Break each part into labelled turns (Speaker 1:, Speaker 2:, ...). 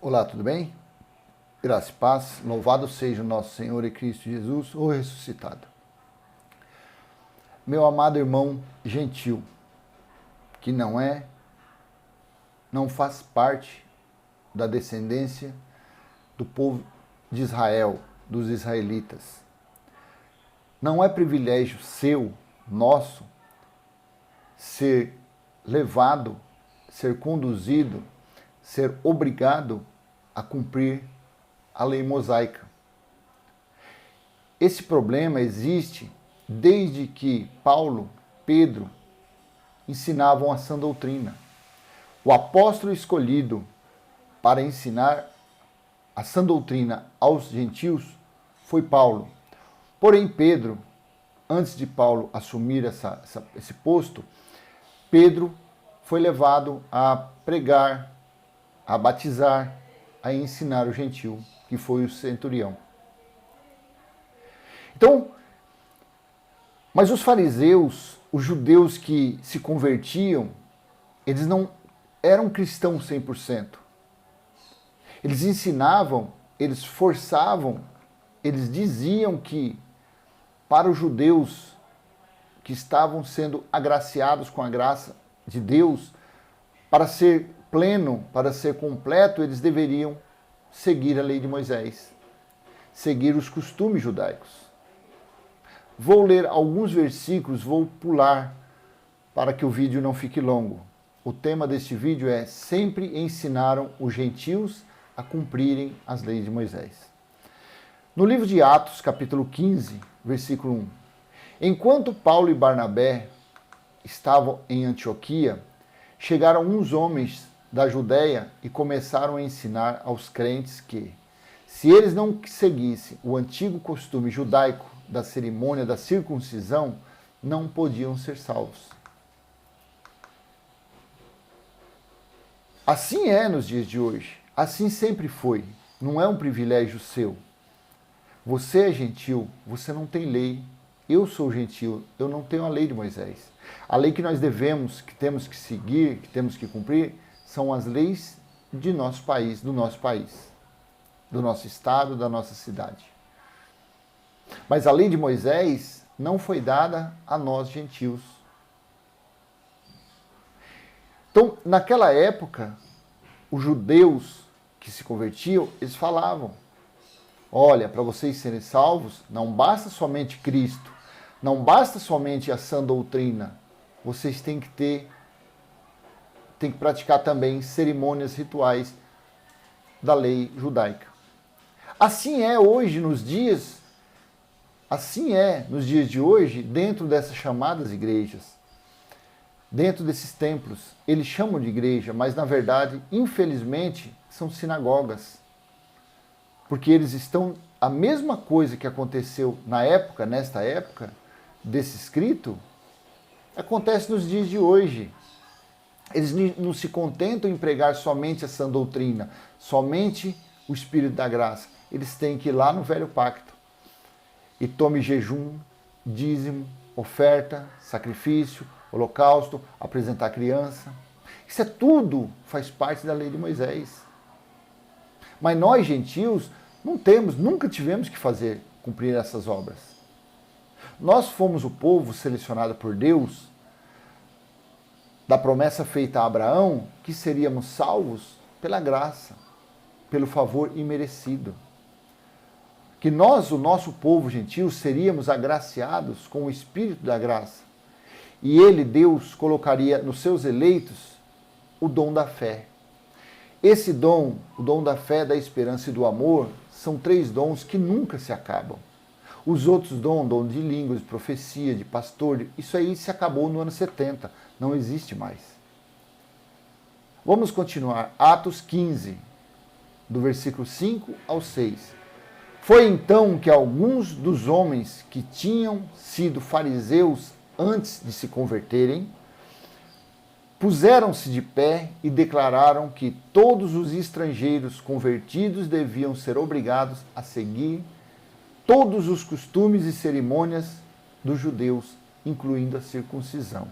Speaker 1: Olá, tudo bem? Graça e paz, louvado seja o nosso Senhor e Cristo Jesus, o ressuscitado. Meu amado irmão gentil, que não faz parte da descendência do povo de Israel, dos israelitas. Não é privilégio seu, nosso, ser levado, ser conduzido, ser obrigado a cumprir a lei mosaica. Esse problema existe desde que Paulo, Pedro ensinavam a sã doutrina. O apóstolo escolhido para ensinar a sã doutrina aos gentios foi Paulo. Porém, Pedro, antes de Paulo assumir esse posto, Pedro foi levado a pregar, a batizar, a ensinar o gentil, que foi o centurião. Então, mas os fariseus, os judeus que se convertiam, eles não eram cristãos 100%. Eles ensinavam, eles forçavam, eles diziam que para os judeus que estavam sendo agraciados com a graça de Deus, para ser pleno, para ser completo, eles deveriam seguir a lei de Moisés, seguir os costumes judaicos. Vou ler alguns versículos, vou pular para que o vídeo não fique longo. O tema deste vídeo é: sempre ensinaram os gentios a cumprirem as leis de Moisés. No livro de Atos, capítulo 15, versículo 1. Enquanto Paulo e Barnabé estavam em Antioquia, chegaram uns homens da Judéia e começaram a ensinar aos crentes que, se eles não seguissem o antigo costume judaico da cerimônia da circuncisão, não podiam ser salvos. Assim é nos dias de hoje. Assim sempre foi. Não é um privilégio seu. Você é gentil, você não tem lei. Eu sou gentil, eu não tenho a lei de Moisés. A lei que nós devemos, que temos que seguir, que temos que cumprir, são as leis de nosso país, do nosso estado, da nossa cidade. Mas a lei de Moisés não foi dada a nós gentios. Então, naquela época, os judeus que se convertiam, eles falavam: olha, para vocês serem salvos, não basta somente Cristo, não basta somente a sã doutrina, vocês têm que praticar também cerimônias rituais da lei judaica. Assim é nos dias de hoje, dentro dessas chamadas igrejas, dentro desses templos. Eles chamam de igreja, mas na verdade, infelizmente, são sinagogas. Porque eles estão, a mesma coisa que aconteceu nesta época, desse escrito, acontece nos dias de hoje. Eles não se contentam em pregar somente a sã doutrina, somente o Espírito da graça. Eles têm que ir lá no velho pacto e tome jejum, dízimo, oferta, sacrifício, holocausto, apresentar criança. Isso é tudo, faz parte da lei de Moisés. Mas nós, gentios, nunca tivemos que cumprir essas obras. Nós fomos o povo selecionado por Deus, da promessa feita a Abraão, que seríamos salvos pela graça, pelo favor imerecido. Que nós, o nosso povo gentil, seríamos agraciados com o Espírito da graça. E ele, Deus, colocaria nos seus eleitos o dom da fé. Esse dom, o dom da fé, da esperança e do amor, são 3 dons que nunca se acabam. Os outros dom de línguas, de profecia, de pastor, isso aí se acabou no ano 70, não existe mais. Vamos continuar. Atos 15, do versículo 5 ao 6. Foi então que alguns dos homens que tinham sido fariseus antes de se converterem, puseram-se de pé e declararam que todos os estrangeiros convertidos deviam ser obrigados a seguir todos os costumes e cerimônias dos judeus, incluindo a circuncisão.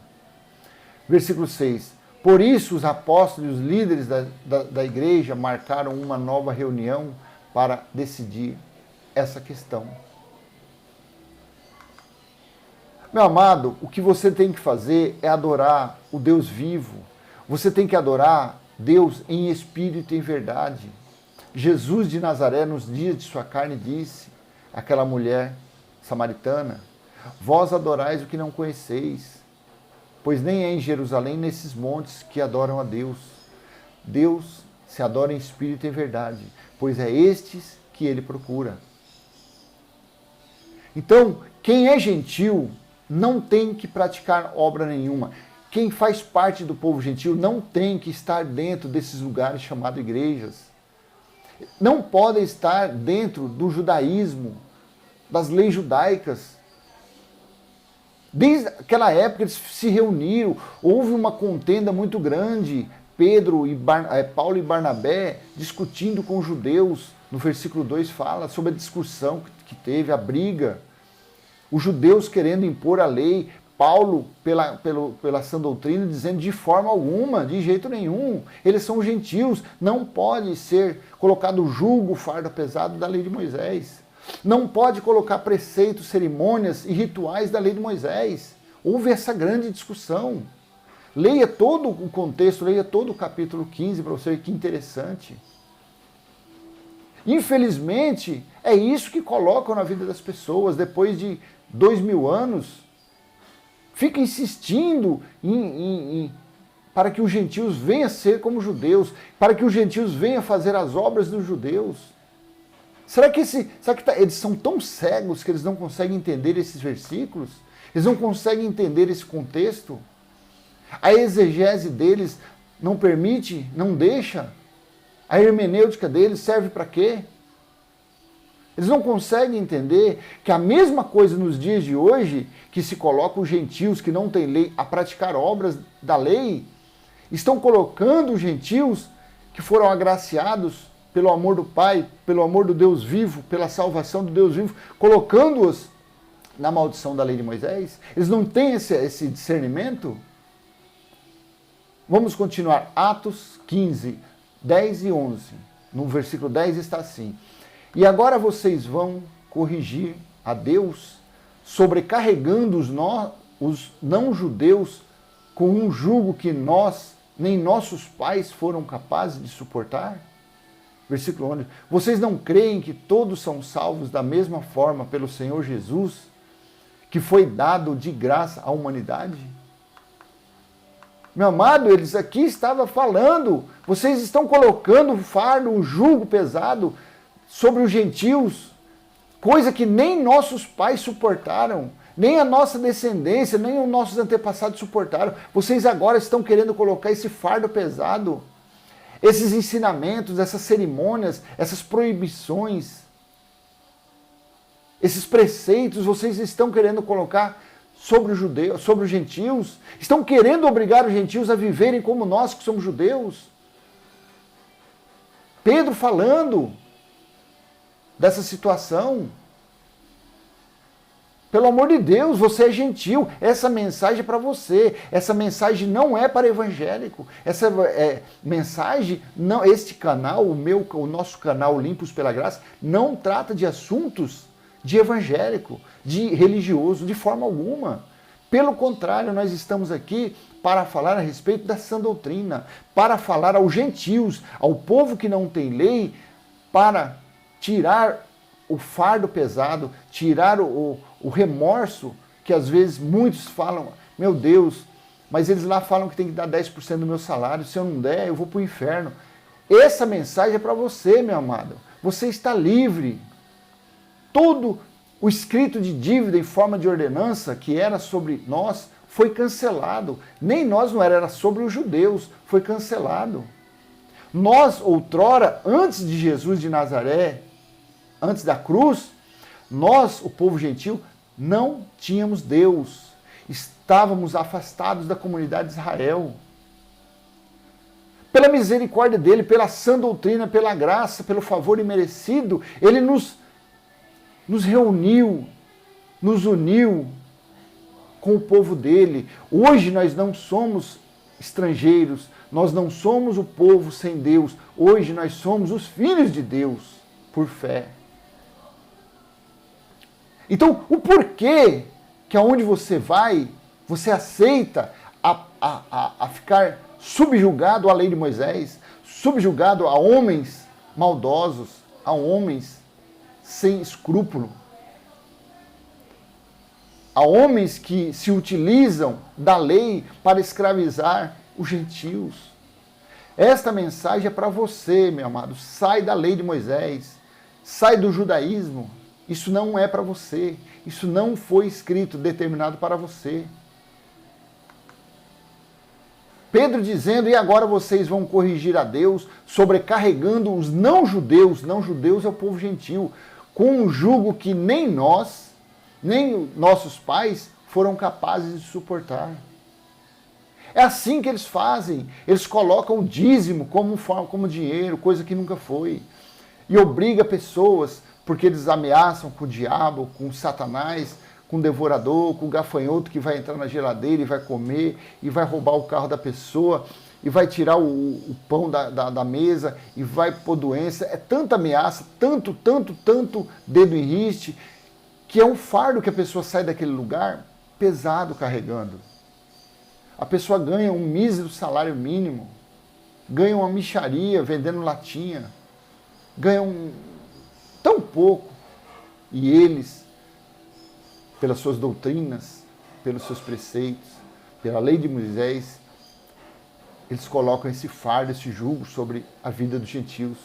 Speaker 1: Versículo 6. Por isso, os apóstolos e os líderes da igreja marcaram uma nova reunião para decidir essa questão. Meu amado, o que você tem que fazer é adorar o Deus vivo. Você tem que adorar Deus em espírito e em verdade. Jesus de Nazaré, nos dias de sua carne, disse àquela mulher samaritana: vós adorais o que não conheceis, pois nem é em Jerusalém, nesses montes, que adoram a Deus. Deus se adora em espírito e em verdade, pois é estes que ele procura. Então, quem é gentil não tem que praticar obra nenhuma. Quem faz parte do povo gentil não tem que estar dentro desses lugares chamados igrejas. Não podem estar dentro do judaísmo, das leis judaicas. Desde aquela época eles se reuniram, houve uma contenda muito grande, Paulo e Barnabé discutindo com os judeus. No versículo 2 fala sobre a discussão que teve, a briga. Os judeus querendo impor a lei, Paulo, pela sã doutrina, dizendo de forma alguma, de jeito nenhum, eles são gentios, não pode ser colocado julgo, fardo pesado da lei de Moisés. Não pode colocar preceitos, cerimônias e rituais da lei de Moisés. Houve essa grande discussão. Leia todo o contexto, leia todo o capítulo 15 para você ver que interessante. Infelizmente, é isso que colocam na vida das pessoas depois de 2000 anos. Fica insistindo para que os gentios venham a ser como judeus, para que os gentios venham a fazer as obras dos judeus. Será que eles são tão cegos que eles não conseguem entender esses versículos? Eles não conseguem entender esse contexto? A exegese deles não permite, não deixa? A hermenêutica deles serve para quê? Eles não conseguem entender que a mesma coisa nos dias de hoje, que se coloca os gentios que não têm lei a praticar obras da lei, estão colocando os gentios que foram agraciados pelo amor do Pai, pelo amor do Deus vivo, pela salvação do Deus vivo, colocando-os na maldição da lei de Moisés. Eles não têm esse discernimento? Vamos continuar. Atos 15, 10 e 11. No versículo 10 está assim: e agora vocês vão corrigir a Deus, sobrecarregando os não-judeus com um jugo que nós, nem nossos pais foram capazes de suportar? Versículo 11. Vocês não creem que todos são salvos da mesma forma pelo Senhor Jesus, que foi dado de graça à humanidade? Meu amado, eles aqui estavam falando, vocês estão colocando um fardo, um jugo pesado sobre os gentios, coisa que nem nossos pais suportaram, nem a nossa descendência, nem os nossos antepassados suportaram. Vocês agora estão querendo colocar esse fardo pesado, esses ensinamentos, essas cerimônias, essas proibições, esses preceitos, vocês estão querendo colocar sobre os judeus, sobre os gentios, estão querendo obrigar os gentios a viverem como nós que somos judeus. Pedro falando dessa situação. Pelo amor de Deus, você é gentil. Essa mensagem é para você. Essa mensagem não é para evangélico. Essa mensagem, não, este canal, o nosso canal Limpos pela Graça, não trata de assuntos de evangélico, de religioso, de forma alguma. Pelo contrário, nós estamos aqui para falar a respeito da sã doutrina, para falar aos gentios, ao povo que não tem lei, para tirar o fardo pesado, tirar o remorso, que às vezes muitos falam, meu Deus, mas eles lá falam que tem que dar 10% do meu salário, se eu não der, eu vou para o inferno. Essa mensagem é para você, meu amado. Você está livre. Todo o escrito de dívida em forma de ordenança que era sobre nós foi cancelado. Nem nós não era sobre os judeus, foi cancelado. Nós, outrora, antes de Jesus de Nazaré, antes da cruz, nós, o povo gentil, não tínhamos Deus. Estávamos afastados da comunidade de Israel. Pela misericórdia dele, pela sã doutrina, pela graça, pelo favor imerecido, ele nos reuniu, nos uniu com o povo dele. Hoje nós não somos estrangeiros, nós não somos o povo sem Deus. Hoje nós somos os filhos de Deus por fé. Então, o porquê que aonde você vai, você aceita a ficar subjugado à lei de Moisés, subjugado a homens maldosos, a homens sem escrúpulo, a homens que se utilizam da lei para escravizar os gentios. Esta mensagem é para você, meu amado. Sai da lei de Moisés, sai do judaísmo. Isso não é para você. Isso não foi escrito, determinado para você. Pedro dizendo, e agora vocês vão corrigir a Deus, sobrecarregando os não-judeus é o povo gentil, com um jugo que nem nós, nem nossos pais foram capazes de suportar. É assim que eles fazem. Eles colocam o dízimo como dinheiro, coisa que nunca foi. E obriga pessoas, porque eles ameaçam com o diabo, com Satanás, com o devorador, com o gafanhoto que vai entrar na geladeira e vai comer, e vai roubar o carro da pessoa, e vai tirar o pão da mesa, e vai pôr doença. É tanta ameaça, tanto dedo em riste, que é um fardo que a pessoa sai daquele lugar pesado carregando. A pessoa ganha um mísero salário mínimo, ganha uma mixaria vendendo latinha, ganha tão pouco. E eles, pelas suas doutrinas, pelos seus preceitos, pela lei de Moisés, eles colocam esse fardo, esse jugo sobre a vida dos gentios.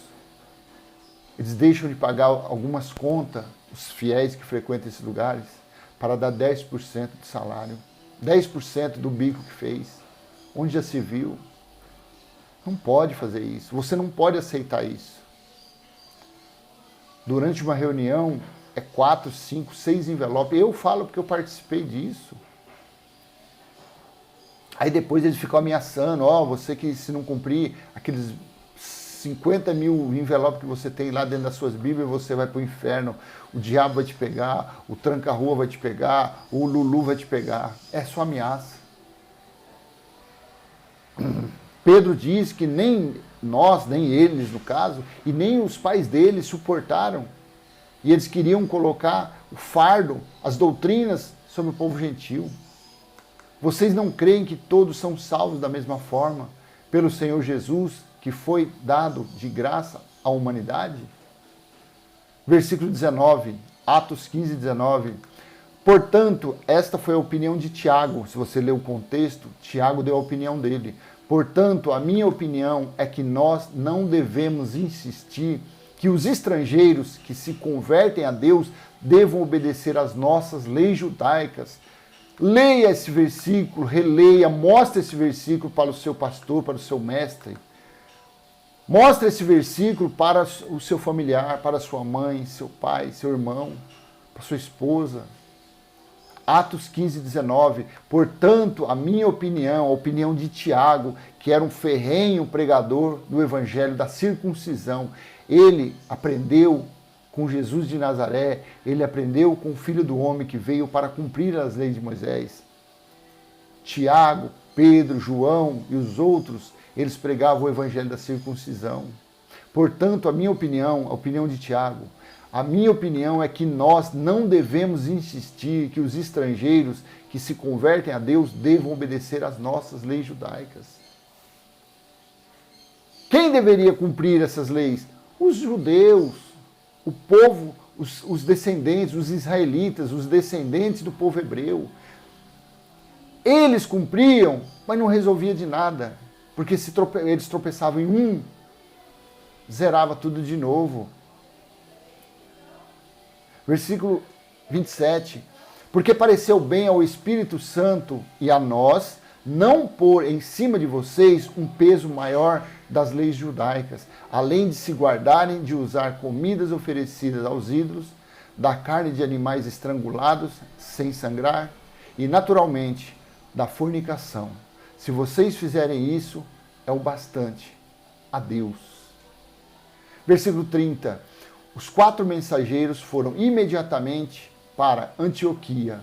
Speaker 1: Eles deixam de pagar algumas contas, os fiéis que frequentam esses lugares, para dar 10% do salário, 10% do bico que fez. Onde já se viu? Não pode fazer isso. Você não pode aceitar isso. Durante uma reunião, é 4, 5, 6 envelopes. Eu falo porque eu participei disso. Aí depois eles ficam ameaçando, você que se não cumprir aqueles 50 mil envelopes que você tem lá dentro das suas Bíblias, você vai para o inferno, o diabo vai te pegar, o tranca-rua vai te pegar, o Lulu vai te pegar. É só ameaça. Pedro diz que nem nós, nem eles no caso, e nem os pais deles suportaram. E eles queriam colocar o fardo, as doutrinas sobre o povo gentil. Vocês não creem que todos são salvos da mesma forma pelo Senhor Jesus, que foi dado de graça à humanidade? Versículo 19, Atos 15, 19. Portanto, esta foi a opinião de Tiago. Se você ler o contexto, Tiago deu a opinião dele. Portanto, a minha opinião é que nós não devemos insistir que os estrangeiros que se convertem a Deus devam obedecer às nossas leis judaicas. Leia esse versículo, releia, mostre esse versículo para o seu pastor, para o seu mestre. Mostre esse versículo para o seu familiar, para a sua mãe, seu pai, seu irmão, para sua esposa. Atos 15, 19. Portanto, a minha opinião, a opinião de Tiago, que era um ferrenho pregador do evangelho da circuncisão, ele aprendeu com Jesus de Nazaré, ele aprendeu com o Filho do Homem que veio para cumprir as leis de Moisés. Tiago, Pedro, João e os outros, eles pregavam o evangelho da circuncisão. Portanto, a minha opinião, a opinião de Tiago, a minha opinião é que nós não devemos insistir que os estrangeiros que se convertem a Deus devam obedecer às nossas leis judaicas. Quem deveria cumprir essas leis? Os judeus, o povo, os descendentes, os israelitas, os descendentes do povo hebreu. Eles cumpriam, mas não resolvia de nada, porque eles tropeçavam em zerava tudo de novo. Versículo 27. Porque pareceu bem ao Espírito Santo e a nós não pôr em cima de vocês um peso maior das leis judaicas, além de se guardarem de usar comidas oferecidas aos ídolos, da carne de animais estrangulados sem sangrar e, naturalmente, da fornicação. Se vocês fizerem isso, é o bastante a Deus. Versículo 30. Os 4 mensageiros foram imediatamente para Antioquia,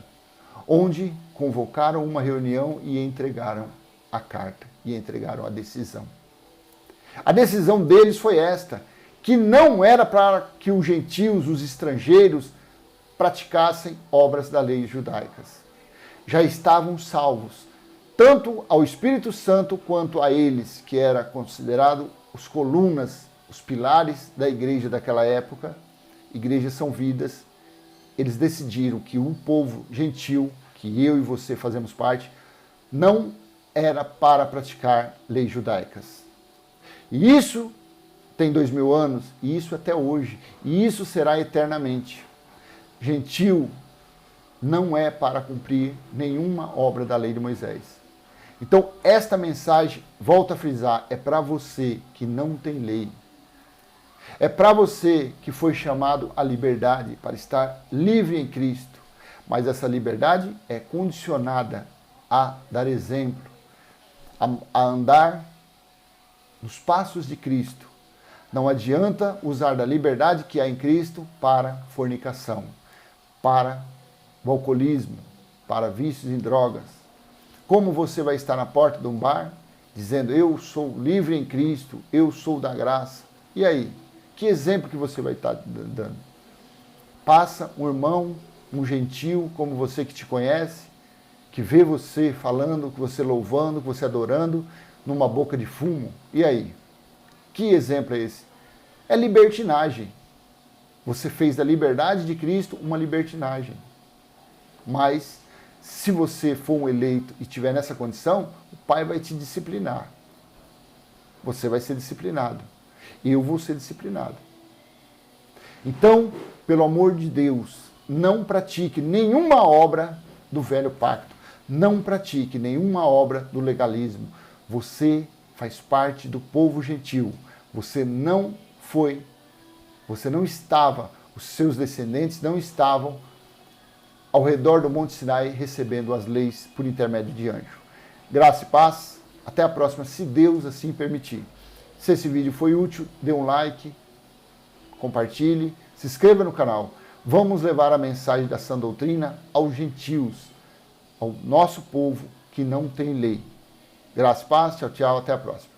Speaker 1: onde convocaram uma reunião e entregaram a carta e entregaram a decisão. A decisão deles foi esta, que não era para que os gentios, os estrangeiros, praticassem obras da lei judaicas. Já estavam salvos, tanto ao Espírito Santo quanto a eles, que era considerado os colunas, os pilares da igreja daquela época. Igrejas são vidas. Eles decidiram que o povo gentil, que eu e você fazemos parte, não era para praticar leis judaicas. E isso tem 2000 anos, e isso até hoje, e isso será eternamente. Gentil não é para cumprir nenhuma obra da lei de Moisés. Então, esta mensagem, volto a frisar, é para você que não tem lei. É para você que foi chamado à liberdade, para estar livre em Cristo. Mas essa liberdade é condicionada a dar exemplo, a andar nos passos de Cristo. Não adianta usar da liberdade que há em Cristo para fornicação, para o alcoolismo, para vícios em drogas. Como você vai estar na porta de um bar dizendo, eu sou livre em Cristo, eu sou da graça? E aí? Que exemplo que você vai estar dando? Passa um irmão, um gentil como você que te conhece, que vê você falando, que você louvando, que você adorando, numa boca de fumo. E aí? Que exemplo é esse? É libertinagem. Você fez da liberdade de Cristo uma libertinagem. Mas, se você for um eleito e estiver nessa condição, o Pai vai te disciplinar. Você vai ser disciplinado. Eu vou ser disciplinado. Então, pelo amor de Deus, não pratique nenhuma obra do velho pacto. Não pratique nenhuma obra do legalismo. Você faz parte do povo gentil. Você não estava, os seus descendentes não estavam ao redor do Monte Sinai recebendo as leis por intermédio de anjo. Graça e paz. Até a próxima, se Deus assim permitir. Se esse vídeo foi útil, dê um like, compartilhe, se inscreva no canal. Vamos levar a mensagem da sã doutrina aos gentios, ao nosso povo que não tem lei. Graça e paz, tchau, tchau, até a próxima.